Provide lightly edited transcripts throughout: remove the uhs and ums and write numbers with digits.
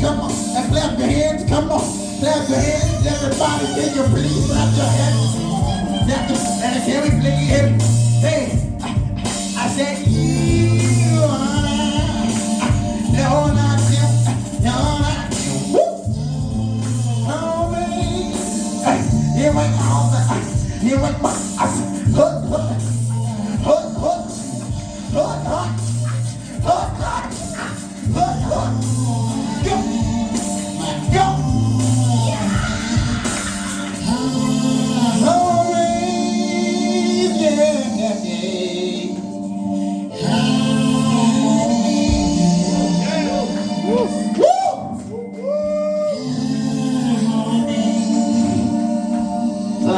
come on. And clap your hands, come on. Clap your hands, everybody. Can you please clap your hands? And can we please? Hey, I said, you are. No, not you. No, not you. Woo! Oh, baby. Here we go. Here we go. Hook, hook. Hook, hook. Hook, hook. Hook, hook. Hook, hook. Go. Go.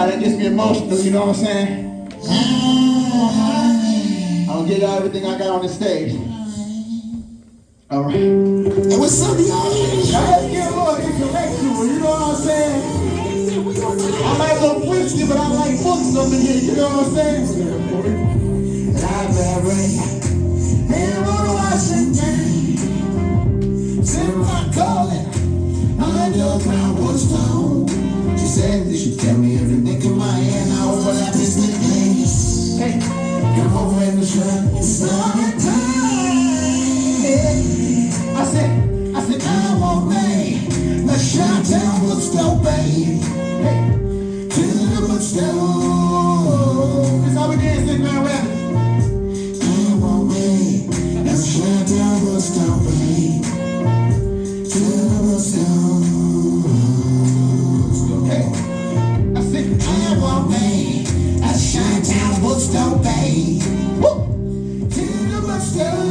That gets me emotional, you know what I'm saying? I'll get out everything I got on the stage. All right. And with some of y'all, I have to get a little intellectual, you know what I'm saying? I like a little whiskey, but I like books up in here, you know what I'm saying? Library, here on Washington, Simba calling, underground stone. She said that she tell me everything in my hand. I overlap this things. Hey, come over in the truck. It's not time. I said, I want me a Chi-Town bookstore, babe. Hey, to the bookstore. That's how we dancing, man, rapping. I want me a Chi-Town bookstore, babe. To the bookstore. I want me a Chi-Town bookstore, babe. Woo! To the bookstore.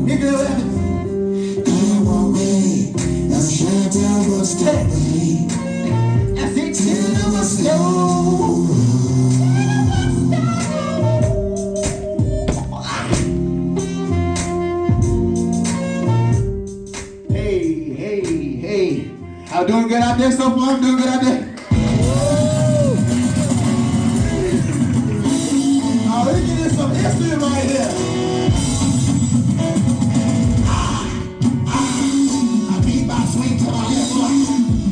You do it. I want me a Chi-Town bookstore, babe. I said to the bookstore. Hey. I'm doing good out there so far. I'm doing good out there. Let me get in some history right here. I beat my swing to my left right.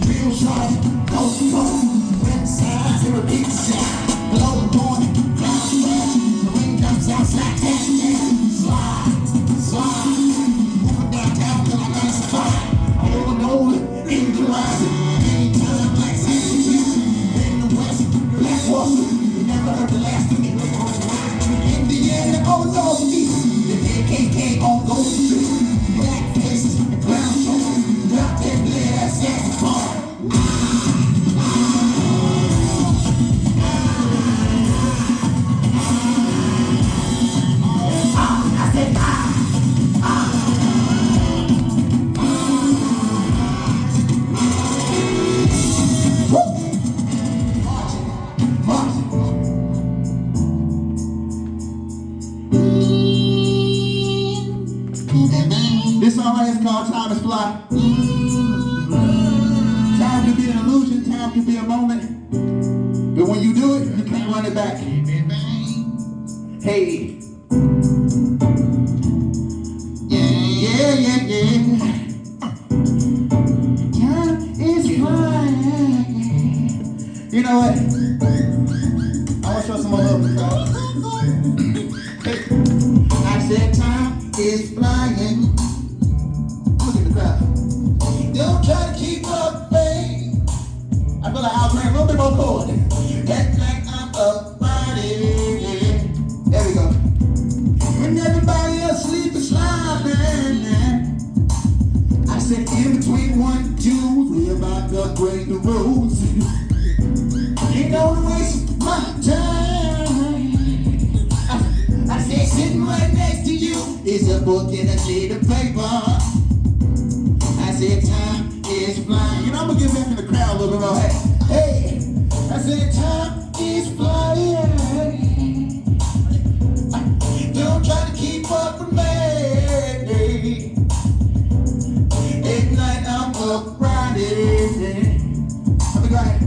Real sharp, coast to coast. West side to repeat the shot. Below the morning, cloud crash. The wind comes out, slack, tap, slide. Moving downtown till I gotta survive. Over and over, into the rising. Anytime, black sand, in the west, black water. You never heard the last of me. Indiana, oh Lord, the KKK on those streets. Black faces and brown shoulders. Drop that lead ass saxophone. I said This song right here is called Time is Fly. Time can be an illusion, time can be a moment. But when you do it, you can't run it back. Hey. Yeah. Time is flying. You know what? I want to show some more love to the crowd. Hey. I said time is flying. Look at the crowd. Don't try to keep up, babe. I feel like I'll bring a little bit more chord. Act like I'm up riding. There we go. When everybody else sleep is sliding. I said in between 1, 2, we about to upgrade the roads. Ain't no waste my time. I said sitting right next to you is a book and a sheet of paper. I said time is flying. You know, I'm gonna get back in the crowd a little bit more. Hey. I said time is flying. Don't try to keep up with me. At night I'm up riding. I'll be right.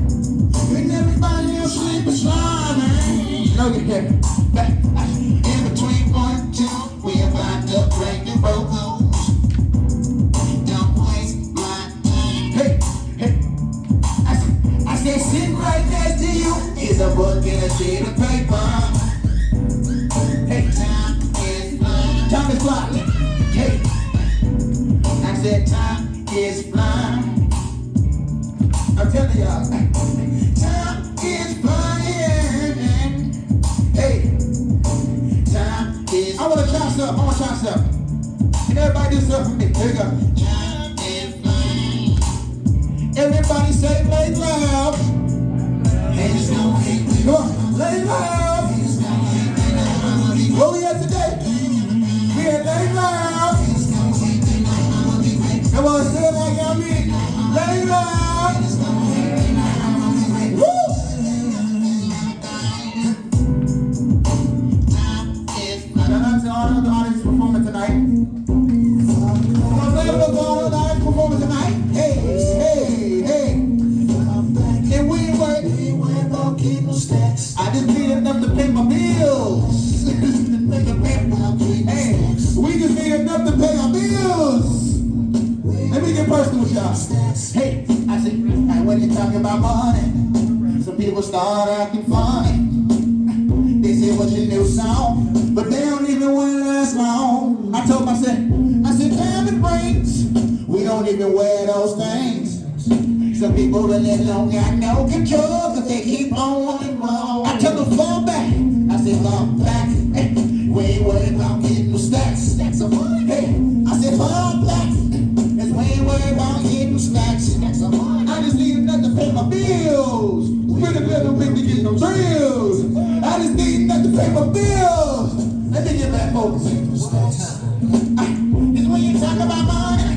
When everybody else sleep is sliding. No, get here. In between 1, 2, we about to break the roads. is a book and a sheet of paper. Hey, time is flying. Time is flying. Hey, I said time is flying. I'm telling y'all, time is flying. Hey, time is. I wanna try something. Can everybody do something for me? Here we go. Time is flying. Everybody say LangLab. Haters gon' hate me. Come on, LangLab. Where we at today? We at LangLab. Come on, say it like y'all mean. LangLab. Woo! Shout out to all the artists performing tonight. Performing tonight. Hey, hey, hey. And we ain't gonna keep no stacks. I just need enough to pay my bills. Hey, we just need enough to pay our bills. Let me get personal with y'all. Hey, I said, when you talking about money, some people start acting funny. They say, what's your new song? But they don't even want to last long. I told myself, diamond rings. We don't even wear those things. Some people really don't got no control, but they keep on wanting more. I tell them fall back. I said fall back. Hey, we ain't worried about getting no stacks. Stacks of money. Hey, I said fall back. Cause we ain't worried about getting no stacks. Stacks of money. I just need enough to pay my bills. Pretty little bit to get no thrills. I just need enough to pay my bills. Let me get back focused. It's when you talk about money,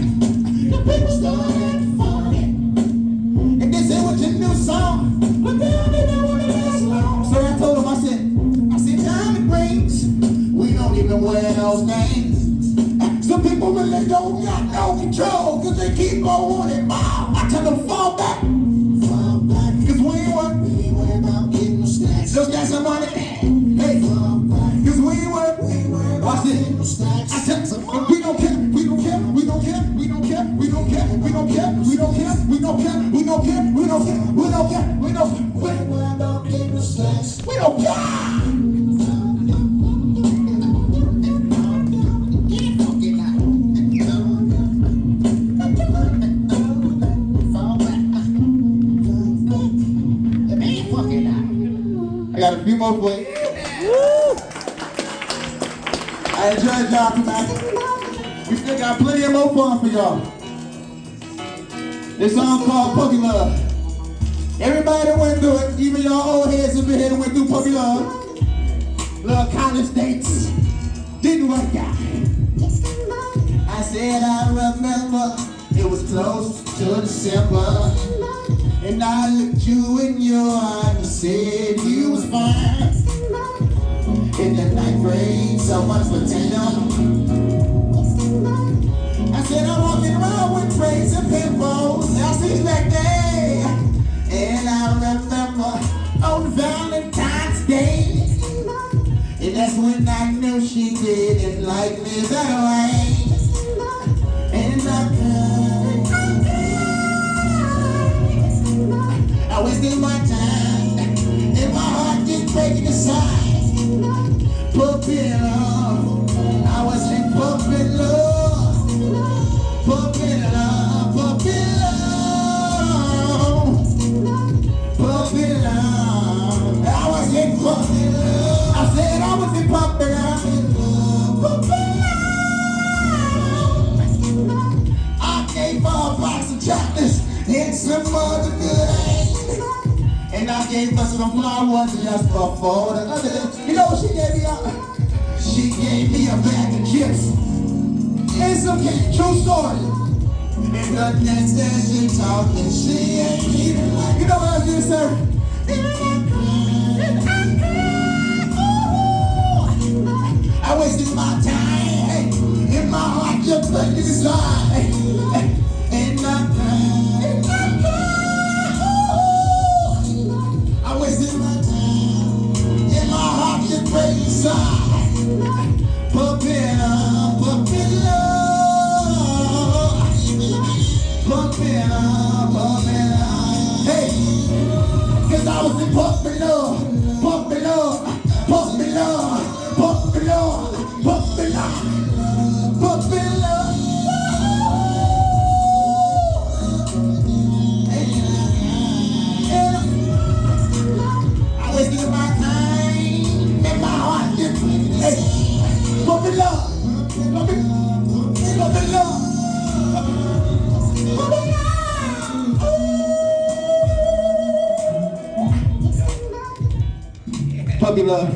the people start acting funny. And they say, what's your new song? But they don't even want to last long. So I told them, I said, diamond rings. We don't even wear those things. Some people really don't got no control, cause they keep on wanting more. I tell them, fall back. Fall back. Cause we ain't worried about getting no stacks. Those stacks of money. Hey, cause we ain't worried. Watch this. I tell them, we don't care. We don't care. We don't care. We don't care. We don't care. We don't care. We don't care. We don't care. We don't care. We don't care. We don't care. We don't care. We don't care. I got a few more for you. I enjoyed y'all tonight. We still got plenty of more fun for y'all. This song called Puppy Love. Everybody went through it. Even y'all old heads up in here went through puppy love. Little college dates. Didn't work out. I said I remember it was close to December. And I looked you in your eye and said you was fine. In the ninth grade, so much potential. I said I'm walking around with trays and pimples. Now since that day, and I remember on Valentine's Day, and that's when I knew she didn't like me that way. And I wasted my time, and my heart just breaking aside. Puppy love, I was in puppy love. Puppy love, puppy love. Puppy love, I was in puppy love. I said I was in puppy love. Puppy love. I gave her a box of chocolates and some other good. And I gave her some flowers just before the other day. You know what she gave me? She gave me a bag of chips and some cake. True story. And the next day she talking, she ain't even like. You know what I was gonna say? I wasted my time, and my heart just breaking inside. And I wasted my time, and my heart just breaking inside. Puppy love, puppy love. Puppy love, puppy love. Hey, cause I was in puppy love. Puppy love.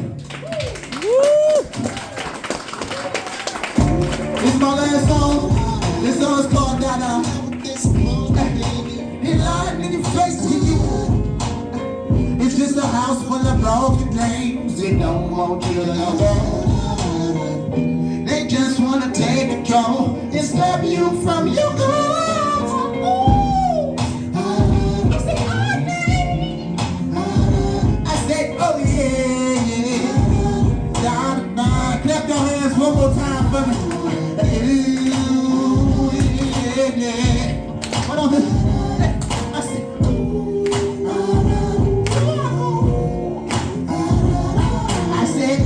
This is my last song. This song is called Dada. He lying in your face to you. It's just a house full of broken names. They don't want you to know that. They just want to take control and stop you from your goals. I said, oh yeah, yeah. Clap your hands one more time for me. Yeah. What on this? I said,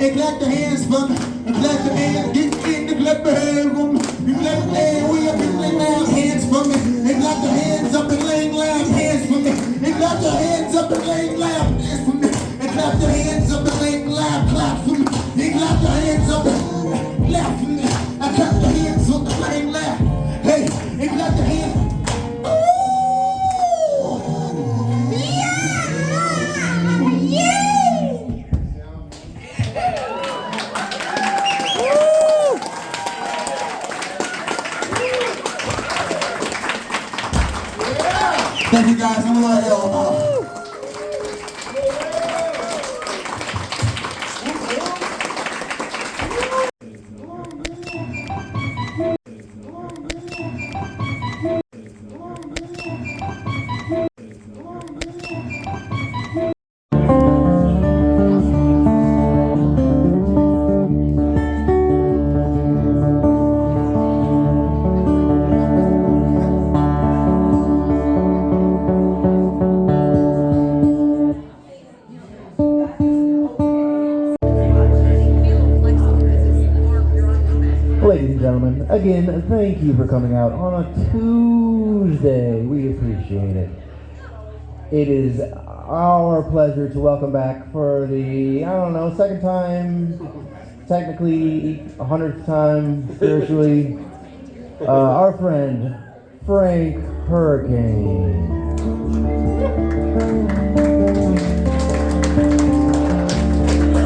and clap the hands for me. And clap the hands, get in the clap the hands for me. You clap the hands, we up in LangLab, hands for me. And clap the hands up in LangLab, hands for me. And clap the hands up in LangLab, hands for me. And clap the hands up in LangLab, clap for me. And clap the hands up and clap for me. I clap the hands up in LangLab. Hey, and clap the hands. Thank you guys, I'm LILEL. Ladies and gentlemen, again, thank you for coming out on a Tuesday. We appreciate it. It is our pleasure to welcome back for the, second time, technically 100th time, spiritually, our friend, Frank Hurricane.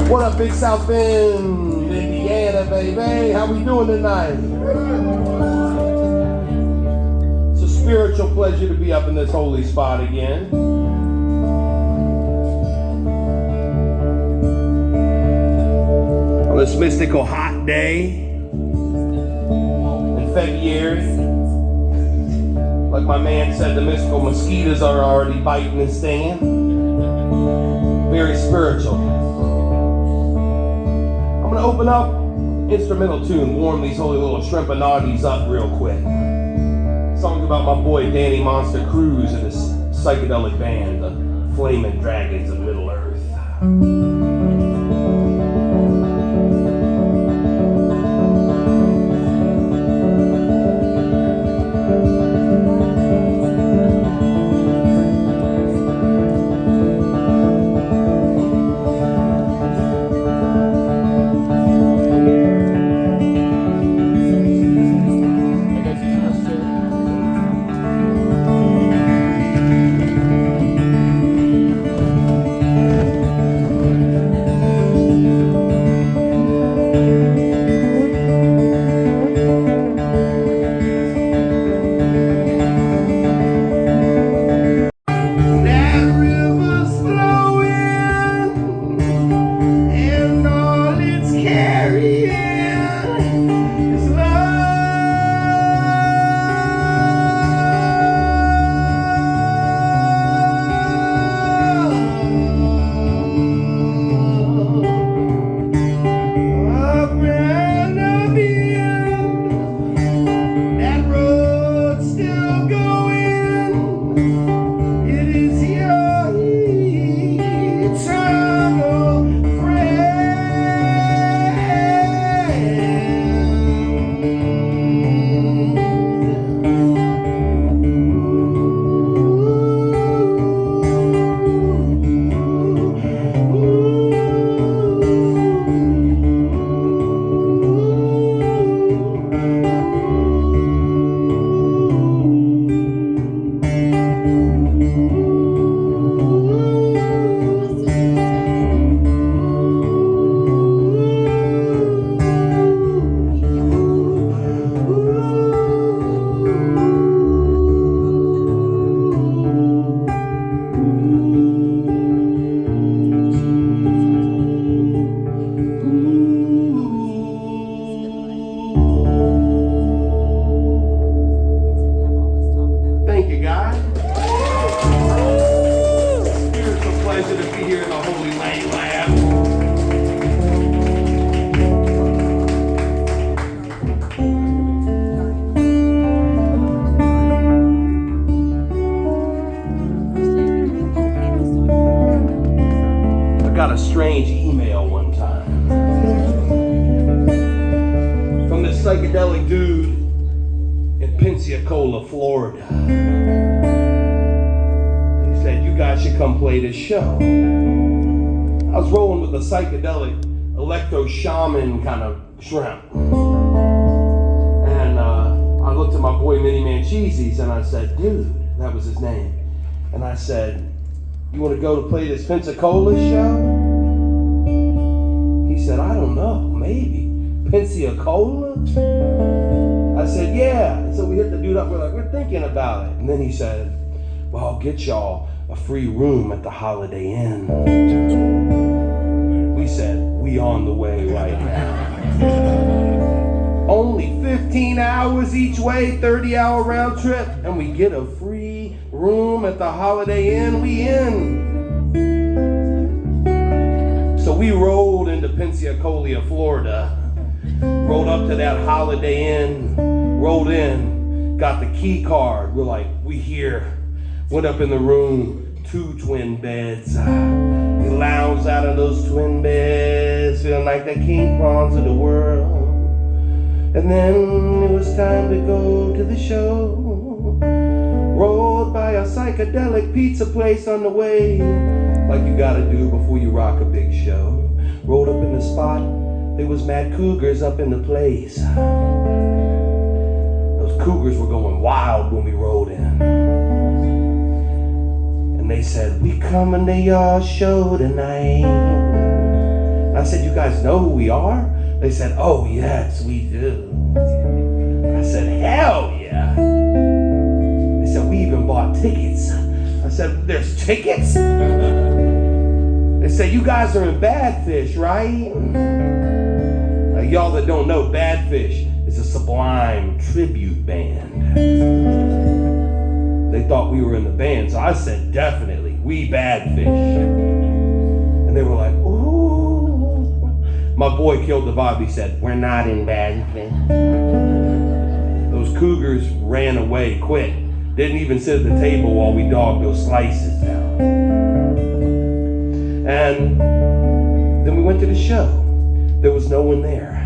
What up, Big South Bend, Indiana, baby? How we doing tonight? It's a spiritual pleasure to be up in this holy spot again. On this mystical hot day in February. Like my man said, the mystical mosquitoes are already biting and stinging. Very spiritual. I'm gonna open up instrumental tune, warm these holy little shrimpanauties up real quick. Song's about my boy Danny Monster Cruz and his psychedelic band, the Flaming Dragons of Middle Earth. psychedelic dude in Pensacola, Florida. He said, you guys should come play this show. I was rolling with a psychedelic electro shaman kind of shrimp. And I looked at my boy Mini Man Cheesies and I said, dude, that was his name. And I said, you want to go to play this Pensacola show? He said, I don't know, maybe. Pensacola? I said, yeah. And so we hit the dude up, we're thinking about it. And then he said, well, I'll get y'all a free room at the Holiday Inn. We said, we on the way right now. Only 15 hours each way, 30-hour round trip, and we get a free room at the Holiday Inn. We in. So we rolled into Pensacola, Florida, rolled up to that Holiday Inn, rolled in, got the key card. We're like, we here. Went up in the room, 2 twin beds. We lounged out of those twin beds, feeling like the king prawns of the world. And then it was time to go to the show. Rolled by a psychedelic pizza place on the way, like you gotta do before you rock a big show. Rolled up in the spot, there was mad cougars up in the place. Those cougars were going wild when we rolled in. And they said, we coming to your show tonight. I said, you guys know who we are? They said, oh yes, we do. I said, hell yeah. They said, we even bought tickets. I said, there's tickets? They said, you guys are in Badfish, right? Y'all that don't know, Badfish is a Sublime tribute band. They thought we were in the band, so I said, definitely, we Badfish. And they were like, ooh. My boy killed the vibe. He said, we're not in Badfish. Those cougars ran away quick. Didn't even sit at the table while we dogged those slices down. And then we went to the show. There was no one there.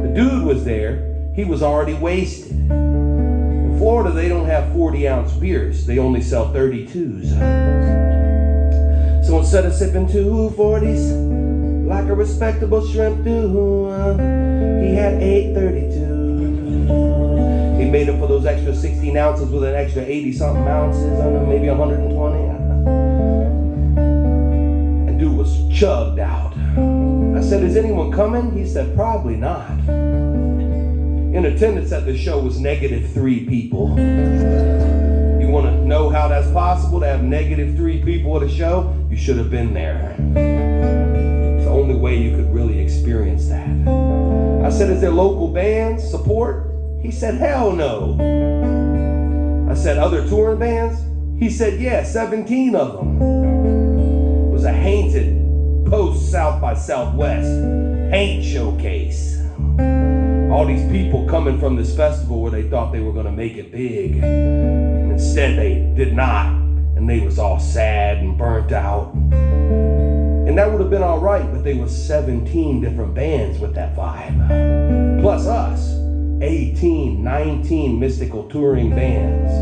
The dude was there. He was already wasted. In Florida, they don't have 40-ounce beers. They only sell 32s. So instead of sipping 2 40s, like a respectable shrimp do, he had 8 32s. He made up for those extra 16 ounces with an extra 80-something ounces, I don't know, maybe 120. And dude was chugged out. I said, is anyone coming? He said, probably not. In attendance at the show was -3 people. You want to know how that's possible to have -3 people at a show? You should have been there. It's the only way you could really experience that. I said, is there local bands support? He said, hell no. I said, other touring bands? He said, yeah, 17 of them. It was a haunted post South by Southwest paint showcase. All these people coming from this festival where they thought they were going to make it big. And instead they did not. And they was all sad and burnt out. And that would have been all right, but there was 17 different bands with that vibe. Plus us, 18, 19 mystical touring bands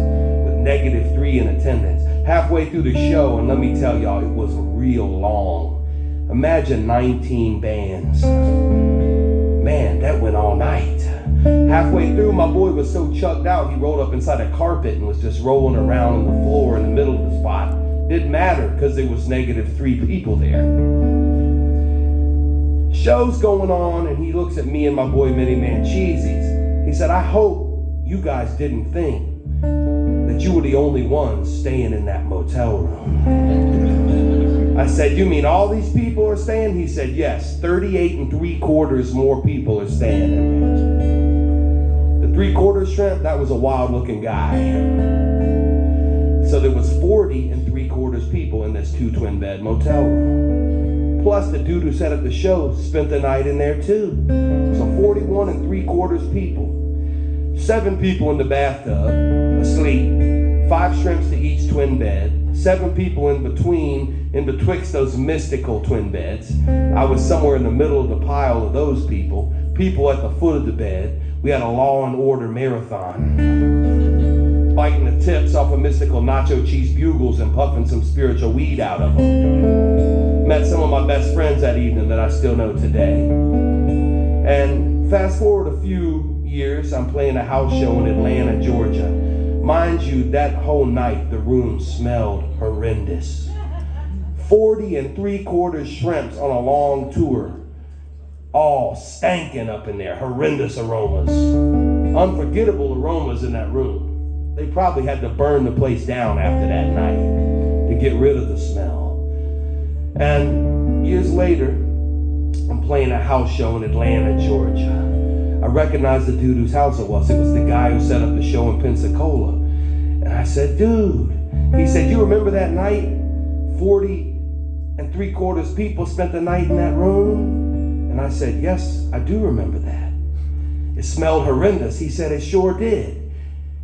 with -3 in attendance. Halfway through the show, and let me tell y'all, it was real long. Imagine 19 bands. Man, that went all night. Halfway through, my boy was so chugged out, he rolled up inside a carpet and was just rolling around on the floor in the middle of the spot. Didn't matter because there was -3 people there. Show's going on, and he looks at me and my boy Mini Man Cheesies. He said, I hope you guys didn't think that you were the only ones staying in that motel room. I said, you mean all these people are staying? He said, yes, 38 3/4 more people are staying in there. The 3/4 shrimp, that was a wild looking guy. So there was 40 3/4 people in this 2 twin bed motel room. Plus the dude who set up the show spent the night in there too. So 41 3/4 people. 7 people in the bathtub, asleep. 5 shrimps to each twin bed. 7 people in betwixt those mystical twin beds. I was somewhere in the middle of the pile of those people. people at the foot of the bed. We had a Law and Order marathon, biting the tips off of mystical nacho cheese bugles and puffing some spiritual weed out of them. Met some of my best friends that evening that I still know today. And fast forward a few years, I'm playing a house show in Atlanta, Georgia. Mind you, that whole night, the room smelled horrendous. 40 3/4 shrimps on a long tour, all stankin' up in there, horrendous aromas. Unforgettable aromas in that room. They probably had to burn the place down after that night to get rid of the smell. And years later, I'm playing a house show in Atlanta, Georgia. I recognized the dude whose house it was. It was the guy who set up the show in Pensacola. And I said, dude, he said, you remember that night? 40 3/4 people spent the night in that room? And I said, yes, I do remember that. It smelled horrendous. He said, it sure did.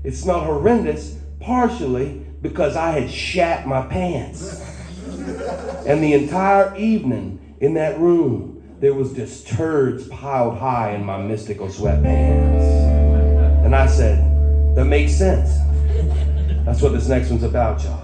It smelled horrendous, partially because I had shat my pants. And the entire evening in that room, there was just turds piled high in my mystical sweatpants. And I said, that makes sense. That's what this next one's about, y'all.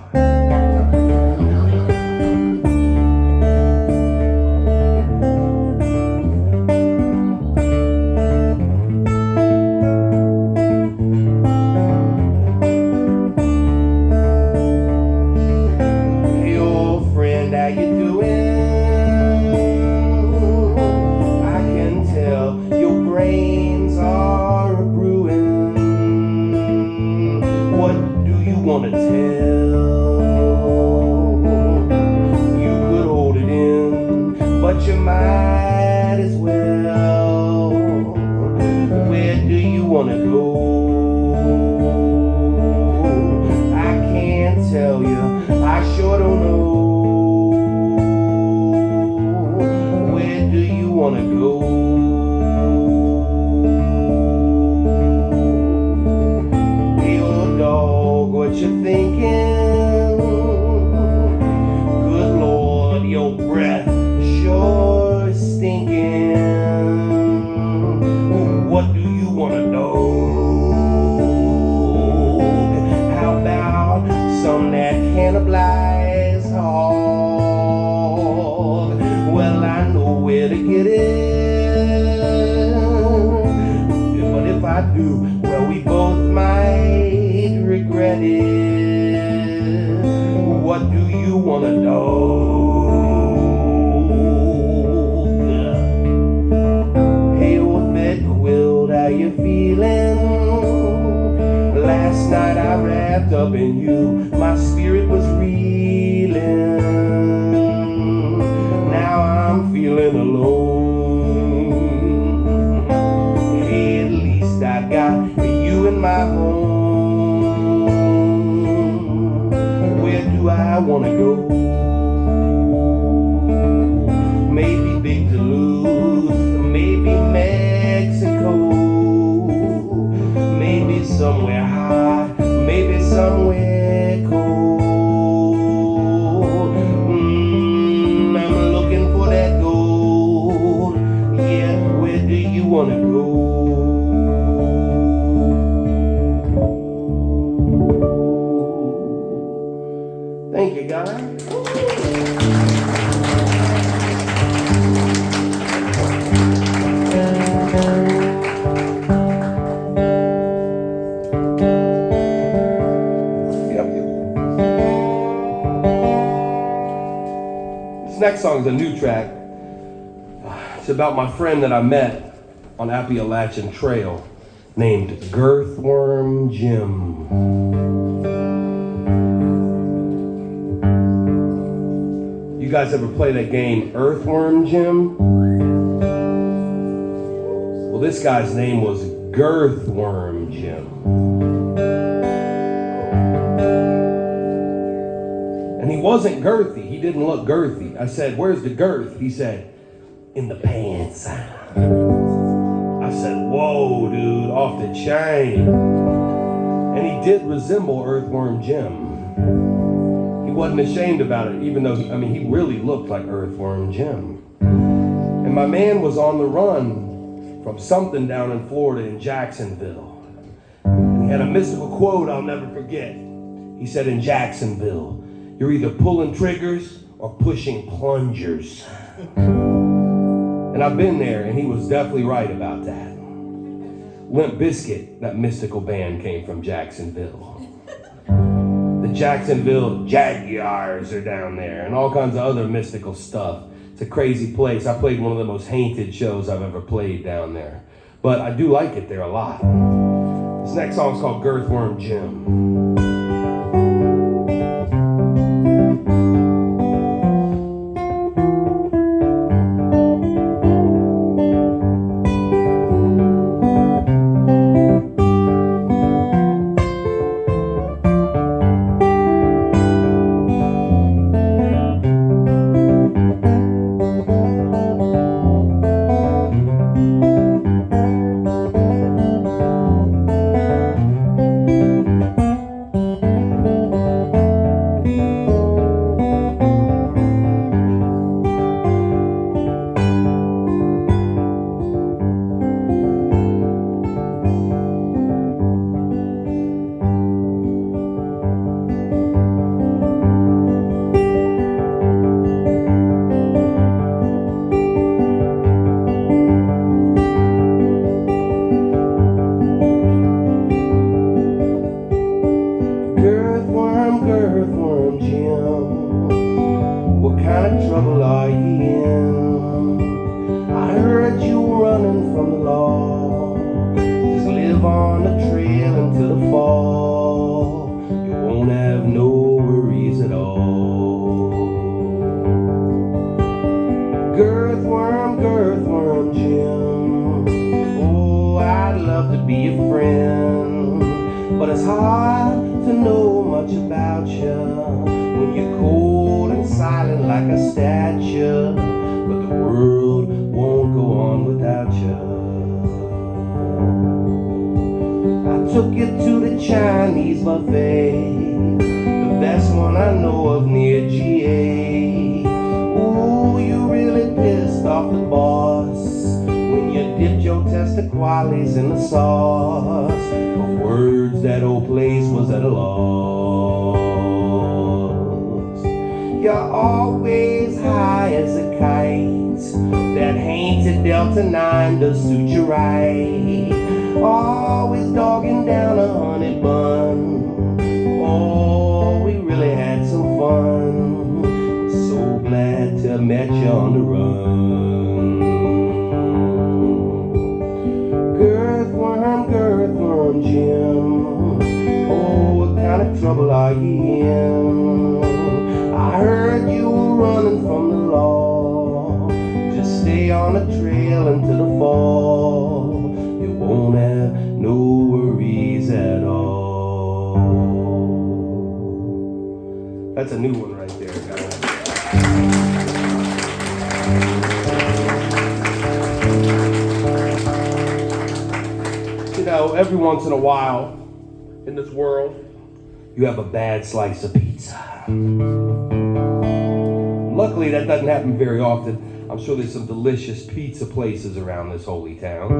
Up in you, my spirit was reeling. Now I'm feeling alone. Hey, at least I got you in my home. Where do I wanna go? Maybe Big Duluth, maybe Mexico, maybe somewhere high, maybe somewhere cold. I'm looking for that gold. Yeah, where do you wanna go? Thank you, guys. Next song is a new track. It's about my friend that I met on Appalachian Trail named Girthworm Jim. You guys ever play that game Earthworm Jim? Well, this guy's name was Girthworm Jim. And he wasn't girthy. He didn't look girthy. I said, where's the girth? He said, in the pants. I said, whoa, dude, off the chain. And he did resemble Earthworm Jim. He wasn't ashamed about it, even though, he really looked like Earthworm Jim. And my man was on the run from something down in Florida in Jacksonville. And he had a mystical quote I'll never forget. He said, in Jacksonville, you're either pulling triggers or pushing plungers. And I've been there, and he was definitely right about that. Limp Bizkit, that mystical band, came from Jacksonville. The Jacksonville Jaguars are down there, and all kinds of other mystical stuff. It's a crazy place. I played one of the most haunted shows I've ever played down there. But I do like it there a lot. This next song's called Girthworm Jim. Girthworm Jim, what kind of trouble are you in? I heard you were running from the law. Just live on the trail until the fall. You won't have no worries at all. Girthworm Jim, oh, I'd love to be a friend, but it's hard to know much about you when you're cold and silent like a statue, but the world won't go on without you. I took you to the Chinese buffet, the best one I know of near GA. Ooh, you really pissed off the boss when you dipped your testicuales in the sauce. For words, that old place was at a loss. You're always high as a kite. That hainted Delta 9 does suit you right. Always dogging down a honey bun. Oh, we really had some fun. So glad to have met you on the run. Girthworm Jim, oh, what kind of trouble are you in? I heard you were running from the law. Just stay on the trail until the fall. You won't have no worries at all. That's a new one right there, guys. You know, every once in a while in this world, you have a bad slice of pizza. Luckily, that doesn't happen very often. I'm sure there's some delicious pizza places around this holy town.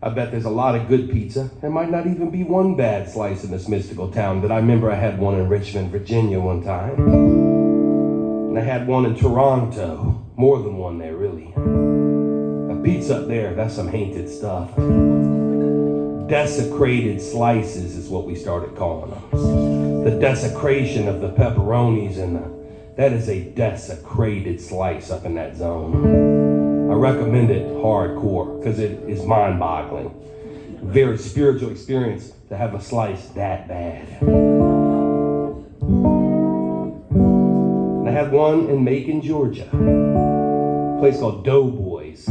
I bet there's a lot of good pizza. There might not even be one bad slice in this mystical town, but I remember I had one in Richmond, Virginia one time. And I had one in Toronto. More than one there, really. Pizza up there, that's some hainted stuff. Desecrated slices is what we started calling them. The desecration of the pepperonis that is a desecrated slice up in that zone. I recommend it hardcore because it is mind-boggling. Very spiritual experience to have a slice that bad. And I had one in Macon, Georgia. A place called Doughboys.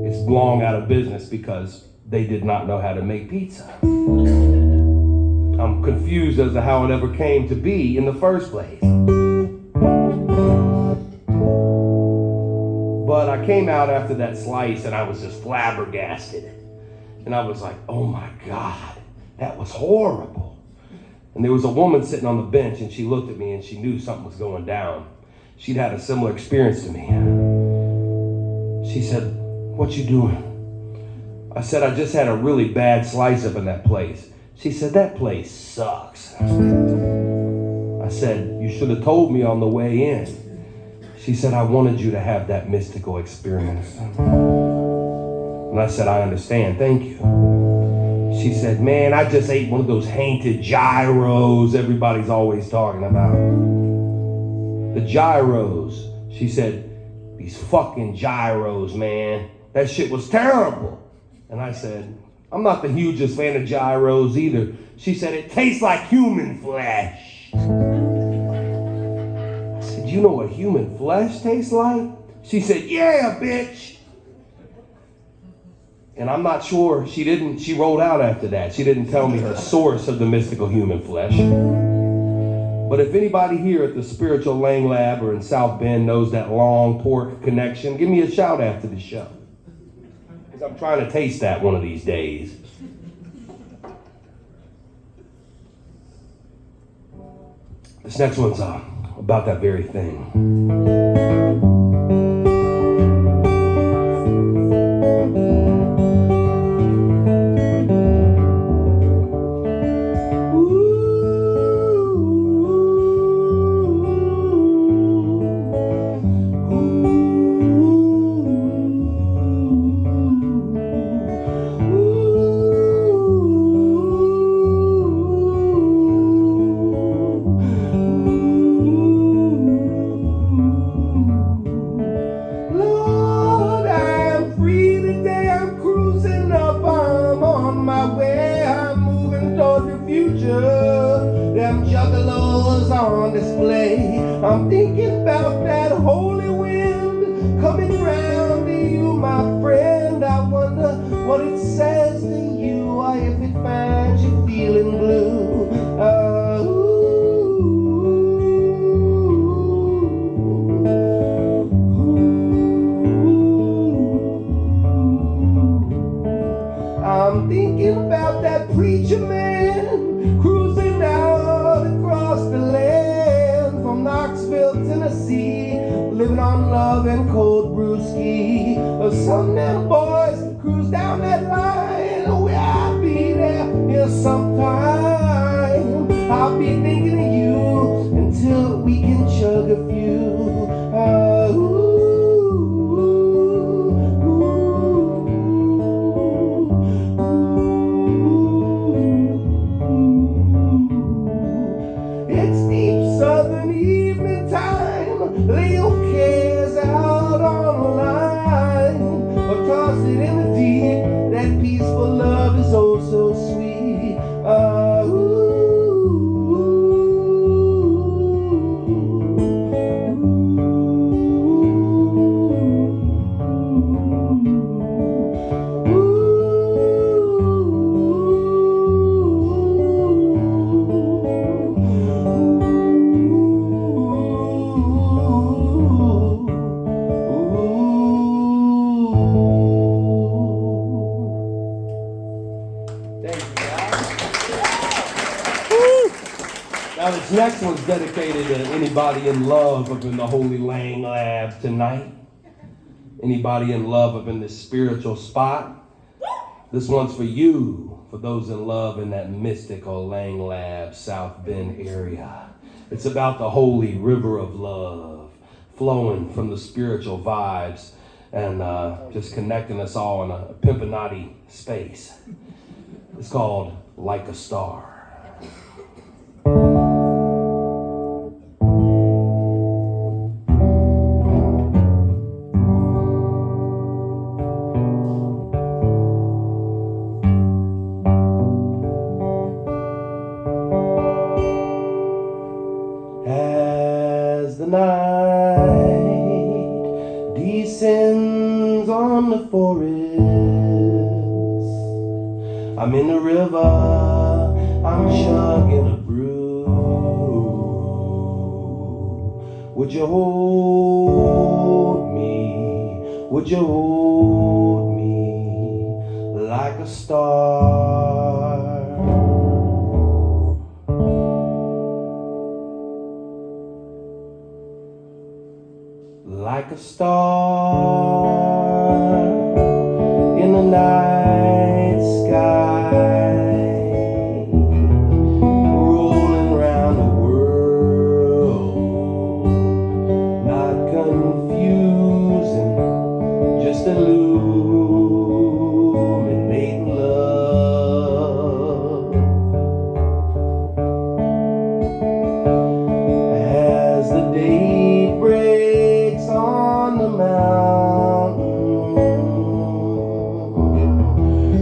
It's long out of business because they did not know how to make pizza. I'm confused as to how it ever came to be in the first place. But I came out after that slice and I was just flabbergasted. And I was like, oh my God, that was horrible. And there was a woman sitting on the bench and she looked at me and she knew something was going down. She'd had a similar experience to me. She said, "What you doing?" I said, "I just had a really bad slice up in that place." She said, "That place sucks." I said, "You should have told me on the way in." She said, "I wanted you to have that mystical experience." And I said, "I understand, thank you." She said, "Man, I just ate one of those haunted gyros everybody's always talking about." The gyros. She said, "These fucking gyros, man. That shit was terrible." And I said, "I'm not the hugest fan of gyros either." She said, "It tastes like human flesh." I said, "You know what human flesh tastes like?" She said, "Yeah, bitch." And I'm not sure, she rolled out after that. She didn't tell me her source of the mystical human flesh. But if anybody here at the Spiritual LangLab or in South Bend knows that long pork connection, give me a shout after the show. Because I'm trying to taste that one of these days. This next one's about that very thing. I'm thinking about that holy wind coming round to you, my friend. I wonder what it says to you, or if it finds you feeling blue. I'm thinking about that preacher man cruising out across the land from Knoxville, Tennessee, living on love and cold brewski. Some of them boys cruise down that line. Oh, I'll be there sometime. I'll be thinking of you until we can chug a few. It's deep southern evening time. Lay your cares out on the line, or toss it in the deep. That peaceful love is oh so sweet. Now this next one's dedicated to anybody in love up in the Holy LangLab tonight. Anybody in love up in this spiritual spot. This one's for you, for those in love in that mystical LangLab South Bend area. It's about the holy river of love flowing from the spiritual vibes and just connecting us all in a pimpinati space. It's called Like a Star. As the night descends on the forest, I'm in the river, I'm chugging a brew. Would you hold me? Would you hold me like a star? Like a star just illuminating love. As the day breaks on the mountain,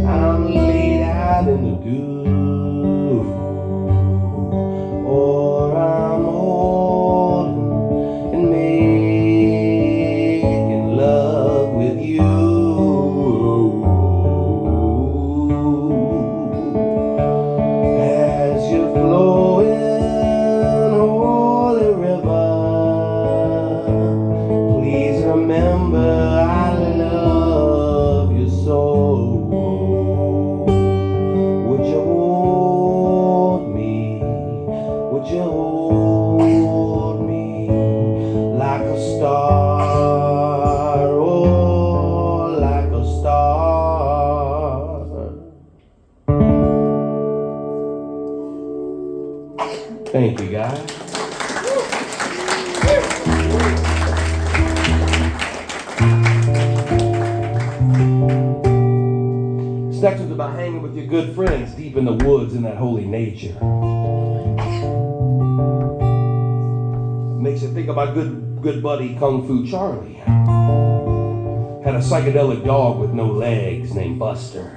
I'm laid out in the dew, or I'm holding and making love with you. As you're flowing, holy river, please remember I love you so. Would you hold me? Would you hold me like a star, oh, like a star? Thank you, guys. Next is about hanging with your good friends deep in the woods in that holy nature. Makes you think of my good buddy Kung Fu Charlie. Had a psychedelic dog with no legs named Buster.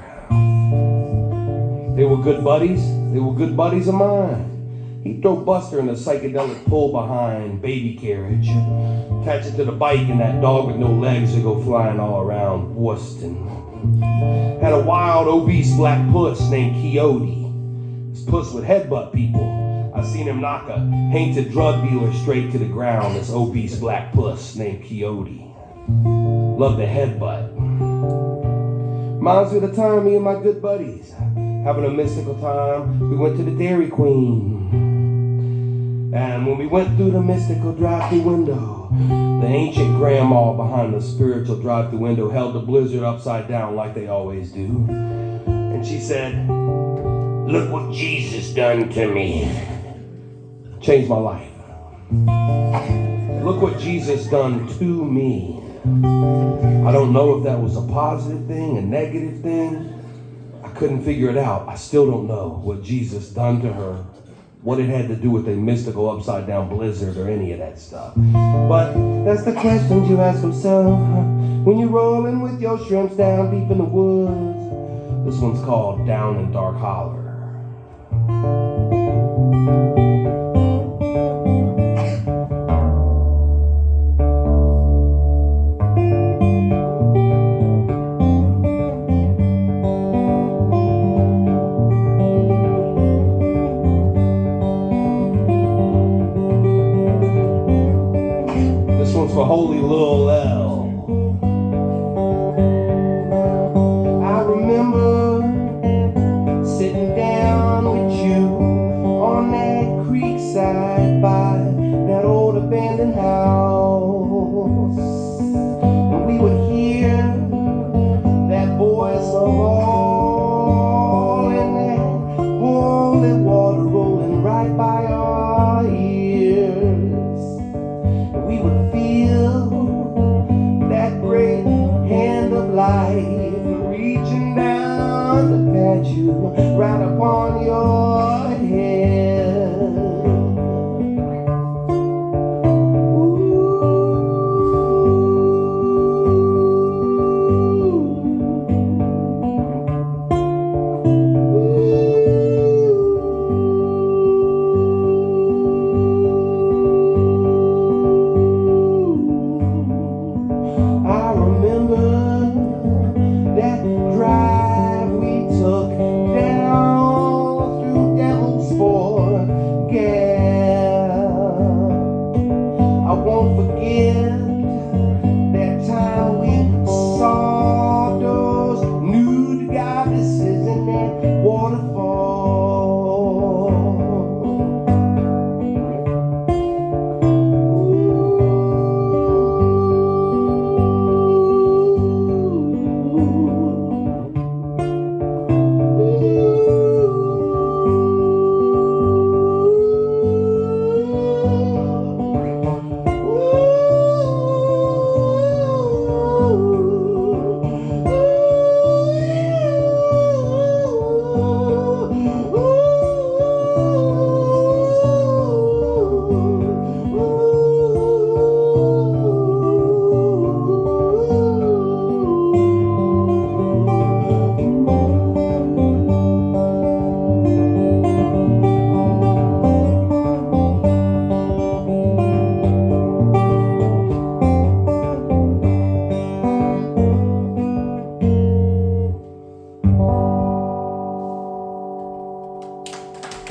They were good buddies. They were good buddies of mine. He'd throw Buster in a psychedelic pull-behind baby carriage, attach it to the bike, and that dog with no legs would go flying all around Boston. Had a wild, obese black puss named Coyote. This puss would headbutt people. I seen him knock a hainted drug dealer straight to the ground, this obese black puss named Coyote. Loved to headbutt. Reminds me of the time me and my good buddies having a mystical time. We went to the Dairy Queen. And when we went through the mystical drive-through window, the ancient grandma behind the spiritual drive-through window held the blizzard upside down like they always do. And she said, "Look what Jesus done to me." Changed my life. Look what Jesus done to me. I don't know if that was a positive thing, a negative thing. I couldn't figure it out. I still don't know what Jesus done to her, what it had to do with a mystical upside down blizzard or any of that stuff. But that's the questions you ask yourself when you're rolling with your shrimps down deep in the woods. This one's called Down in Dark Holler. For holy LILEL. I remember sitting down with you on that creek side by that old abandoned house, and we would hear that voice of all in that holy water rolling right by our ears. We would feel that great hand of life reaching down to pat you right upon your head.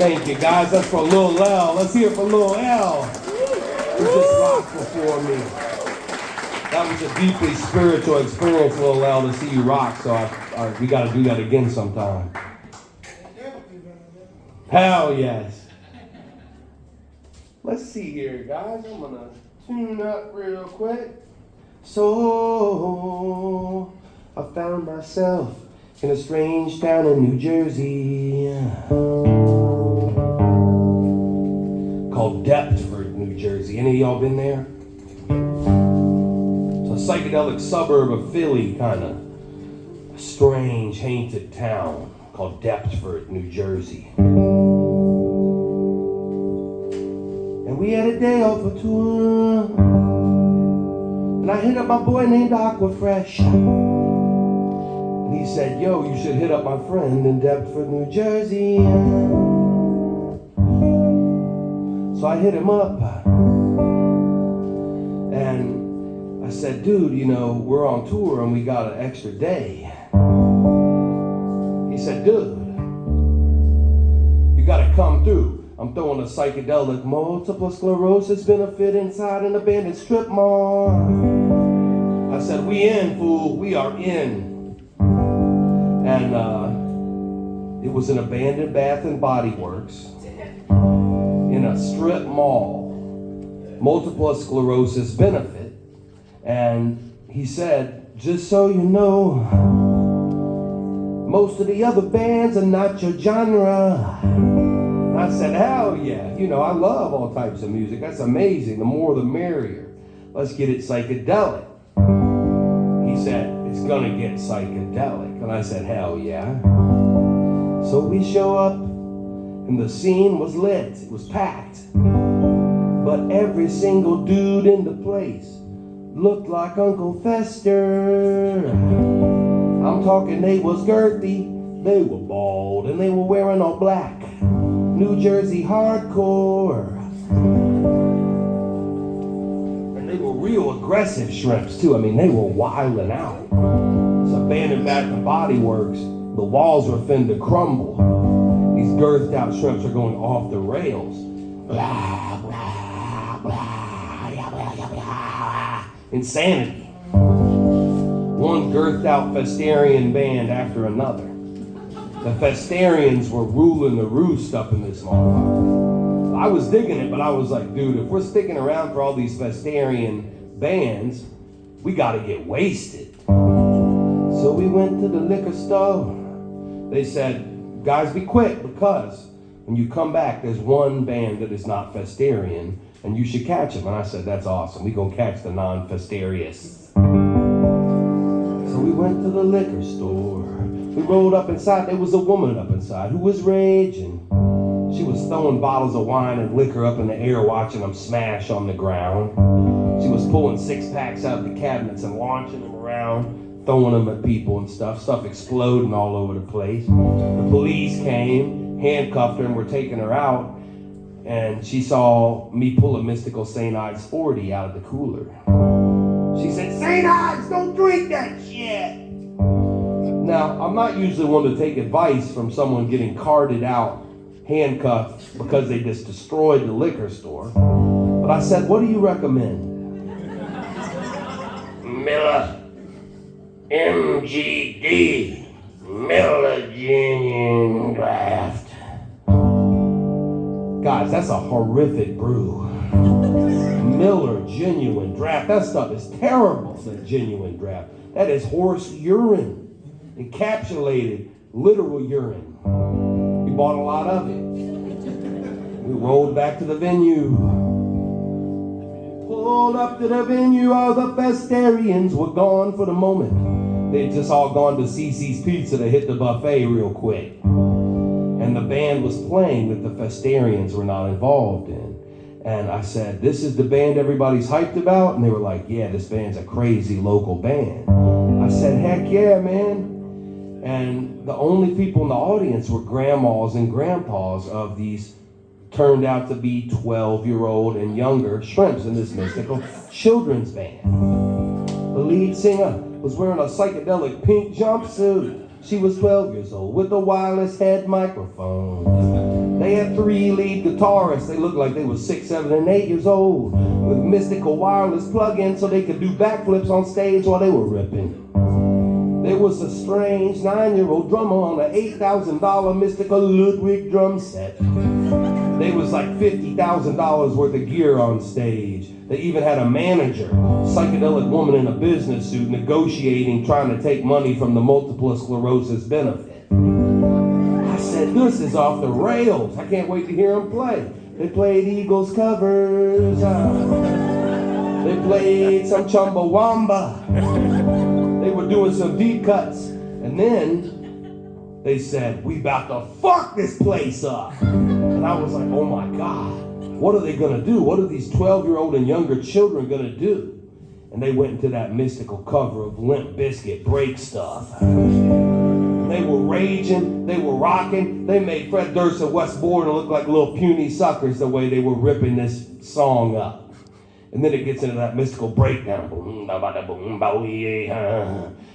Thank you, guys. That's for LILEL. Let's hear it for LILEL, who just rocked before me. That was a deeply spiritual experience, LILEL, to see you rock. So we got to do that again sometime. Hell yes. Let's see here, guys. I'm gonna tune up real quick. So I found myself in a strange town in New Jersey called Deptford, New Jersey. Any of y'all been there? It's a psychedelic suburb of Philly, kind of a strange, haunted town called Deptford, New Jersey. And we had a day off a tour, and I hit up my boy named Aquafresh. And he said, yo, you should hit up my friend in Deptford, New Jersey. So I hit him up, and I said, dude, you know, we're on tour and we got an extra day. He said, dude, you gotta come through. I'm throwing a psychedelic multiple sclerosis benefit inside an abandoned strip mall. I said, we in, fool, we are in. And it was an abandoned Bath and Body Works in a strip mall, multiple sclerosis benefit. And he said, just so you know, most of the other bands are not your genre. And I said, hell yeah, you know, I love all types of music. That's amazing. The more the merrier. Let's get it psychedelic. He said, it's gonna get psychedelic. And I said, hell yeah. So we show up and the scene was lit. It was packed. But every single dude in the place looked like Uncle Fester. I'm talking, they was girthy, they were bald, and they were wearing all black. New Jersey hardcore. And they were real aggressive shrimps too. I mean, they were wilding out. It's abandoned Bath and Body Works. The walls were finna crumble. These girthed out shrimps are going off the rails. Blah, blah, blah, blah, blah, blah. Insanity. One girthed out Festerian band after another. The Festerians were ruling the roost up in this motherfucker. I was digging it, but I was like, dude, if we're sticking around for all these Festerian bands, we gotta get wasted. So we went to the liquor store. They said, guys, be quick, because when you come back, there's one band that is not Festerian, and you should catch them. And I said, that's awesome. We gonna catch the non-Festerius. So we went to the liquor store. We rolled up inside. There was a woman up inside who was raging. She was throwing bottles of wine and liquor up in the air, watching them smash on the ground. She was pulling 6-packs out of the cabinets and launching them around, throwing them at people and stuff exploding all over the place. The police came, handcuffed her, and were taking her out. And she saw me pull a Mystical St. Ides 40 out of the cooler. She said, St. Ides, don't drink that shit. Now, I'm not usually one to take advice from someone getting carted out, handcuffed, because they just destroyed the liquor store. But I said, what do you recommend? Miller, MGD, Miller Genuine Draft. Guys, that's a horrific brew. Miller Genuine Draft. That stuff is terrible, the Genuine Draft. That is horse urine. Encapsulated literal urine. We bought a lot of it. We rolled back to the venue. Pulled up to the venue, all the Festerians were gone for the moment. They'd just all gone to CC's Pizza to hit the buffet real quick. And the band was playing that the Festerians were not involved in. And I said, this is the band everybody's hyped about? And they were like, yeah, this band's a crazy local band. I said, heck yeah, man. And the only people in the audience were grandmas and grandpas of these turned out to be 12-year-old and younger shrimps in this mystical children's band. The lead singer was wearing a psychedelic pink jumpsuit. She was 12 years old with a wireless head microphone. They had 3 lead guitarists. They looked like they were 6, 7, and 8 years old with mystical wireless plug-ins so they could do backflips on stage while they were ripping. There was a strange 9-year-old drummer on an $8,000 mystical Ludwig drum set. There was like $50,000 worth of gear on stage. They even had a manager, psychedelic woman in a business suit, negotiating, trying to take money from the multiple sclerosis benefit. I said, this is off the rails. I can't wait to hear them play. They played Eagles covers. They played some Chumbawamba. They were doing some deep cuts. And then they said, we about to fuck this place up. And I was like, oh my God, what are they gonna do? What are these 12-year-old and younger children gonna do? And they went into that mystical cover of Limp Bizkit, Break Stuff. They were raging, they were rocking. They made Fred Durst and Wes Borland look like little puny suckers the way they were ripping this song up. And then it gets into that mystical breakdown.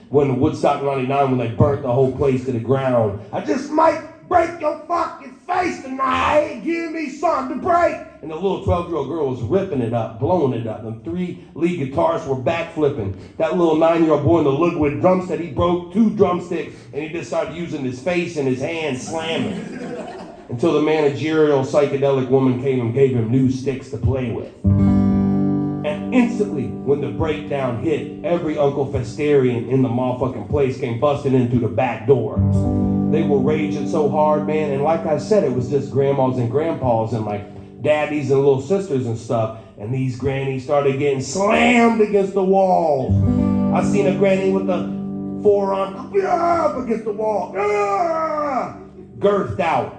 When the Woodstock 99, when they burnt the whole place to the ground. I just might break your fucking face tonight. Give me something to break. And the little 12-year-old girl was ripping it up, blowing it up. And 3 lead guitarists were backflipping. That little 9-year-old boy in the Ludwig drum set, he broke 2 drumsticks and he just started using his face and his hands slamming. Until the managerial psychedelic woman came and gave him new sticks to play with. And instantly, when the breakdown hit, every Uncle Festerian in the motherfucking place came busting in through the back door. They were raging so hard, man, and like I said, it was just grandmas and grandpas and like daddies and little sisters and stuff, and these grannies started getting slammed against the walls. I seen a granny with a forearm up against the wall, girthed out.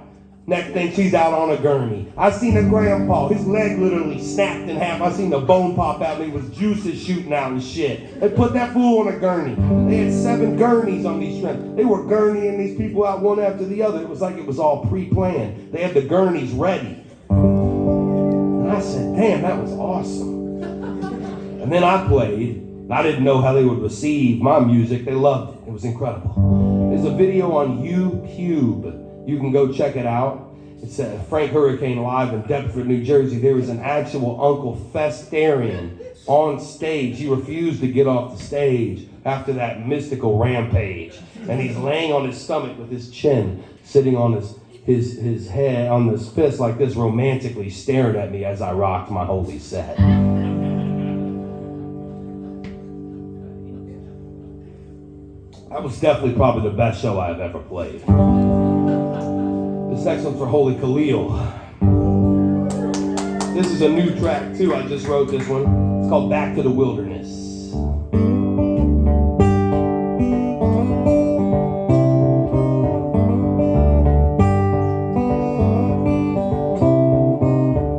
Next thing, she's out on a gurney. I seen a grandpa, his leg literally snapped in half. I seen the bone pop out and there was juices shooting out and shit. They put that fool on a gurney. They had 7 gurneys on these shrimp. They were gurneying these people out one after the other. It was like it was all pre-planned. They had the gurneys ready. And I said, damn, that was awesome. And then I played. I didn't know how they would receive my music. They loved it. It was incredible. There's a video on YouTube. You can go check it out. It's at Frank Hurricane Live in Deptford, New Jersey. There was an actual Uncle Festerian on stage. He refused to get off the stage after that mystical rampage. And he's laying on his stomach with his chin, sitting on his head, on his fist like this, romantically staring at me as I rocked my holy set. That was definitely probably the best show I've ever played. This next one's for Holy Khalil. This is a new track too. I just wrote this one. It's called Back to the Wilderness.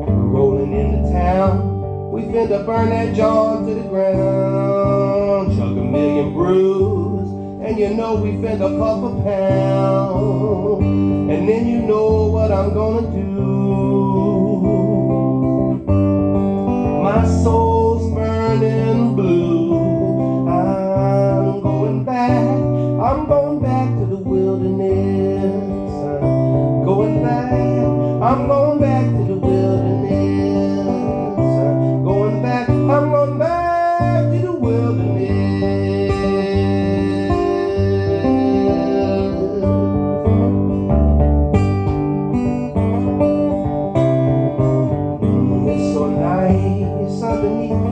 We're rolling into town. We finna burn that John to the ground. Chug a million brews. And you know we finna puff a pound. And then you know what I'm gonna do. My soul's burning blue. I'm going back to the wilderness. I'm going back to the wilderness. I'm going back to the wilderness.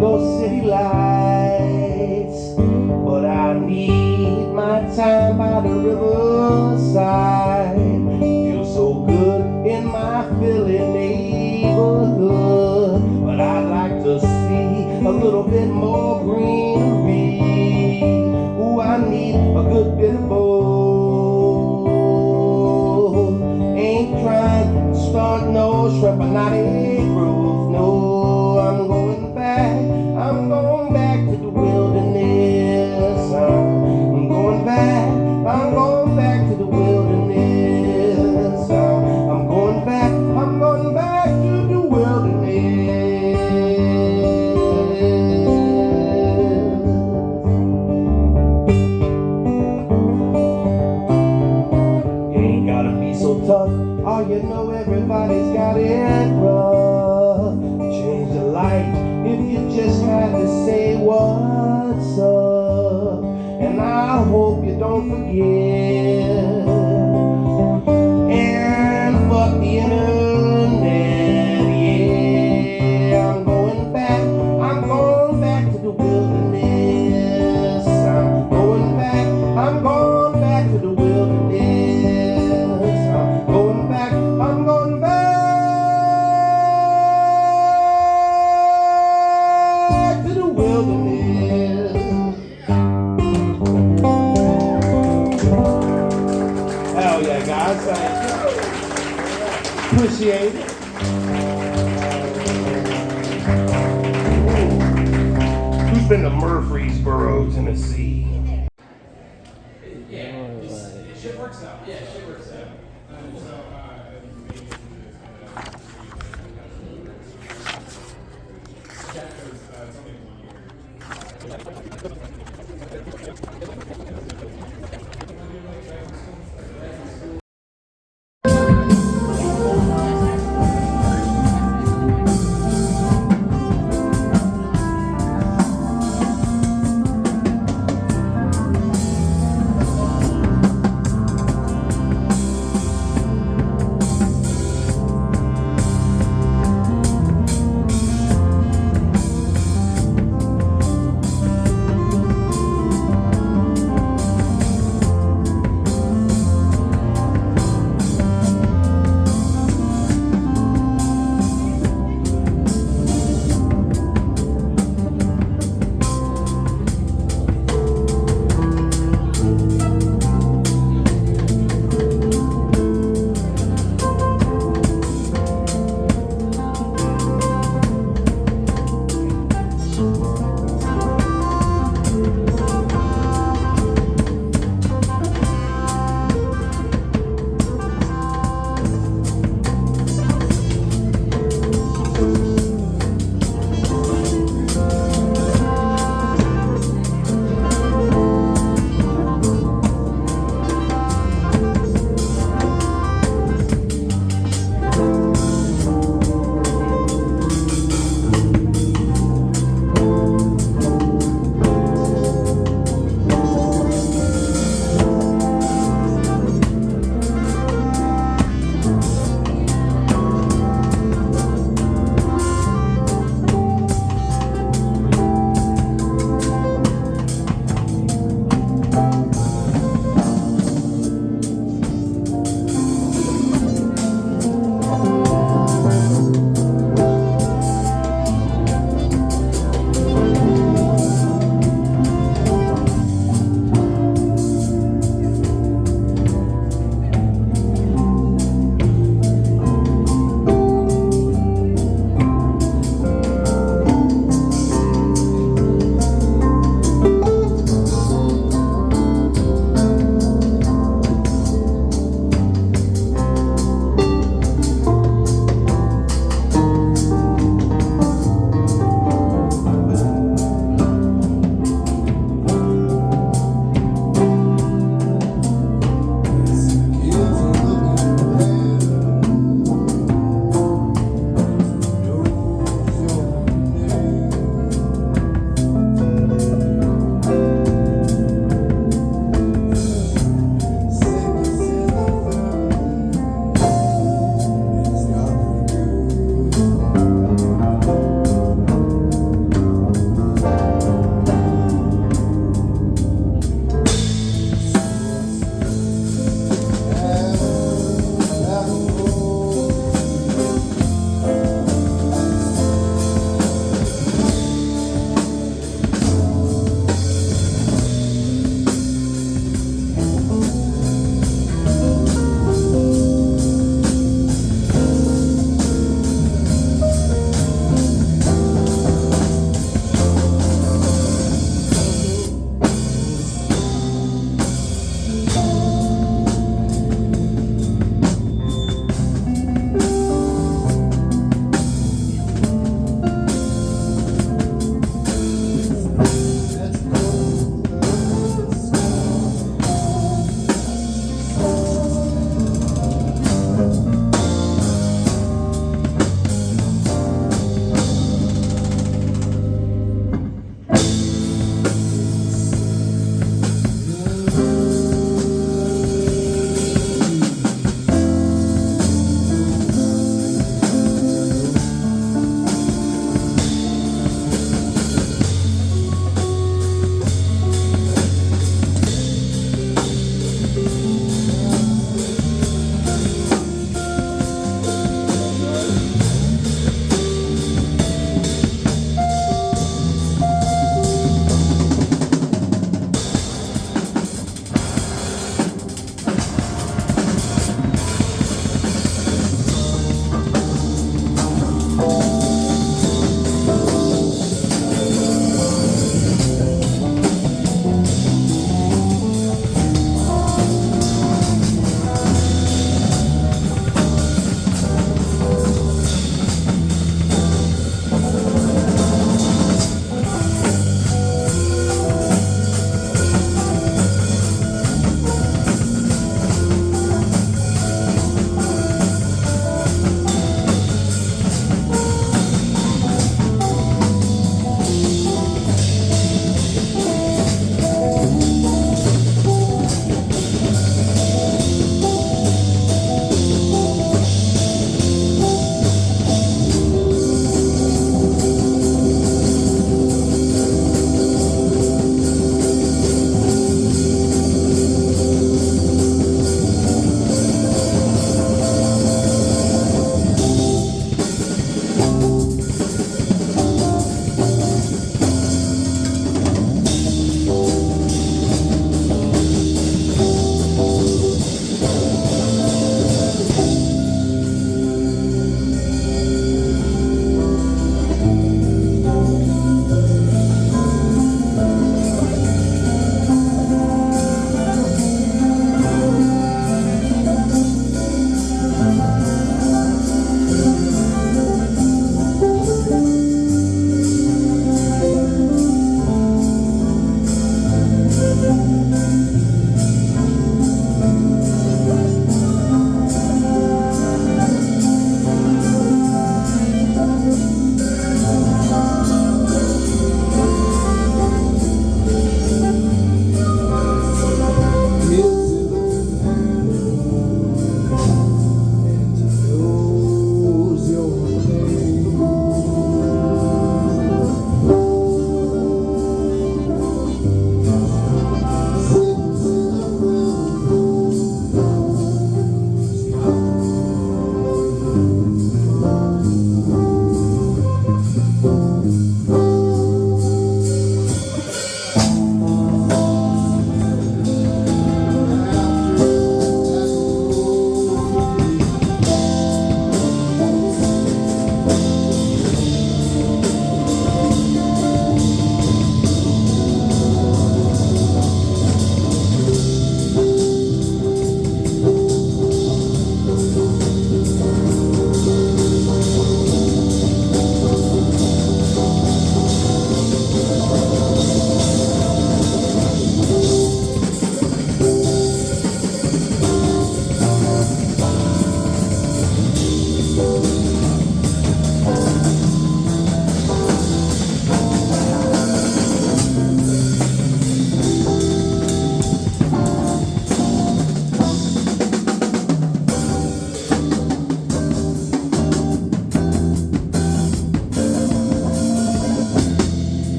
Those city lights, but I need my time by the riverside. Feel so good in my Philly neighborhood, but I'd like to see a little bit more greenery. Ooh, I need a good bit of both. Ain't trying to start no shrimp or not a grove, no. I'm going back to the wilderness. I'm going back to the wilderness. I'm going back to the wilderness. You ain't gotta be so tough. All you know, everybody won't forget. And fuck the internet, yeah. I'm going back to the wilderness. I'm going back to the wilderness. I'm going back to the wilderness. Hell yeah, guys. Appreciate it. Who's been to Murfreesboro, Tennessee? Shit works out. Yeah, shit works out.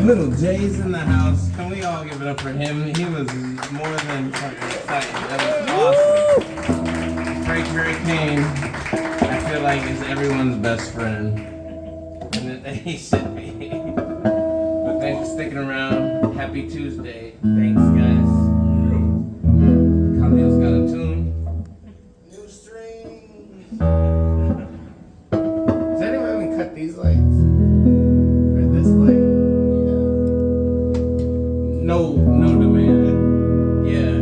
Little Jay's in the house. Can we all give it up for him? He was more than fucking excited. That was awesome. Frank Hurricane, I feel like is everyone's best friend. And he should be. But thanks for sticking around. Happy Tuesday. Thanks, guys. Khalil's got a tune. New strings. Does anyone cut these lights? Or this light? No demand. Yeah.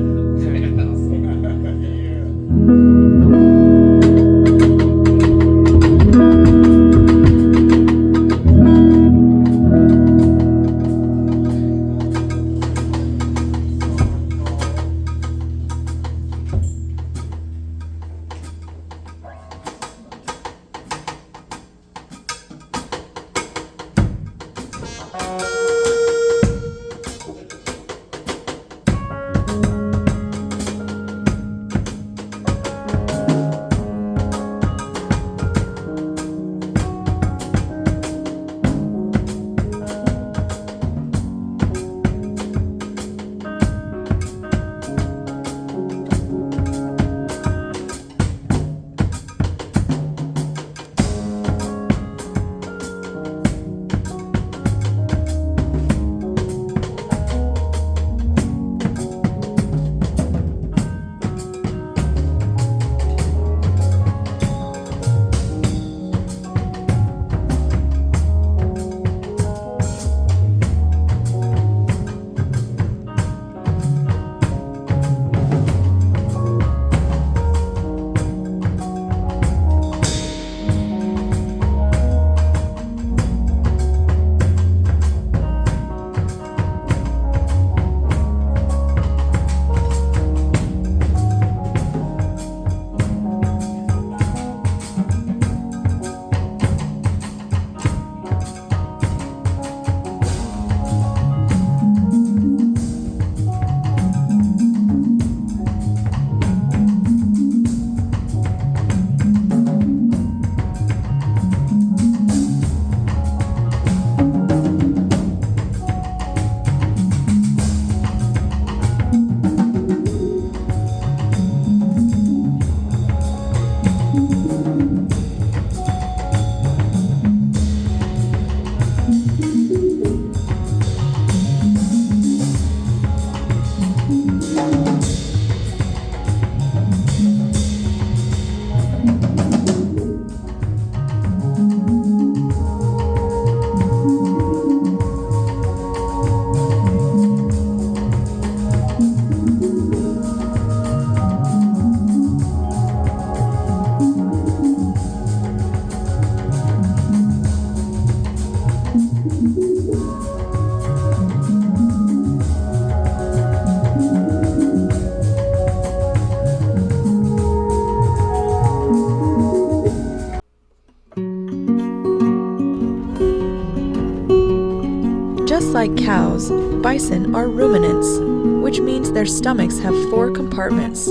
Just like cows, bison are ruminants, which means their stomachs have 4 compartments.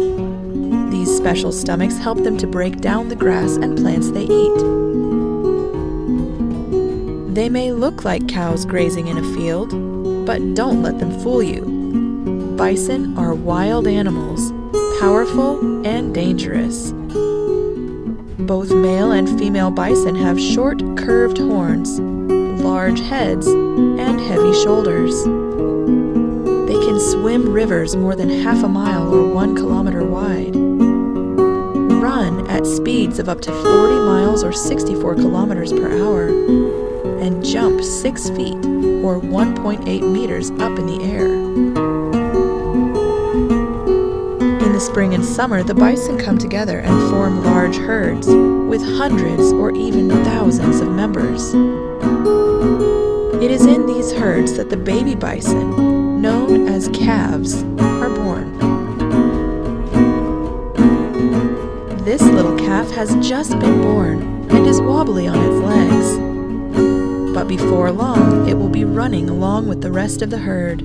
These special stomachs help them to break down the grass and plants they eat. They may look like cows grazing in a field, but don't let them fool you. Bison are wild animals, powerful and dangerous. Both male and female bison have short, curved horns, large heads, and heavy shoulders. They can swim rivers more than half a mile or 1 kilometer wide, run at speeds of up to 40 miles or 64 kilometers per hour, and jump 6 feet or 1.8 meters up in the air. In the spring and summer, the bison come together and form large herds with hundreds or even thousands of members. It is in these herds that the baby bison, known as calves, are born. This little calf has just been born and is wobbly on its legs. But before long, it will be running along with the rest of the herd.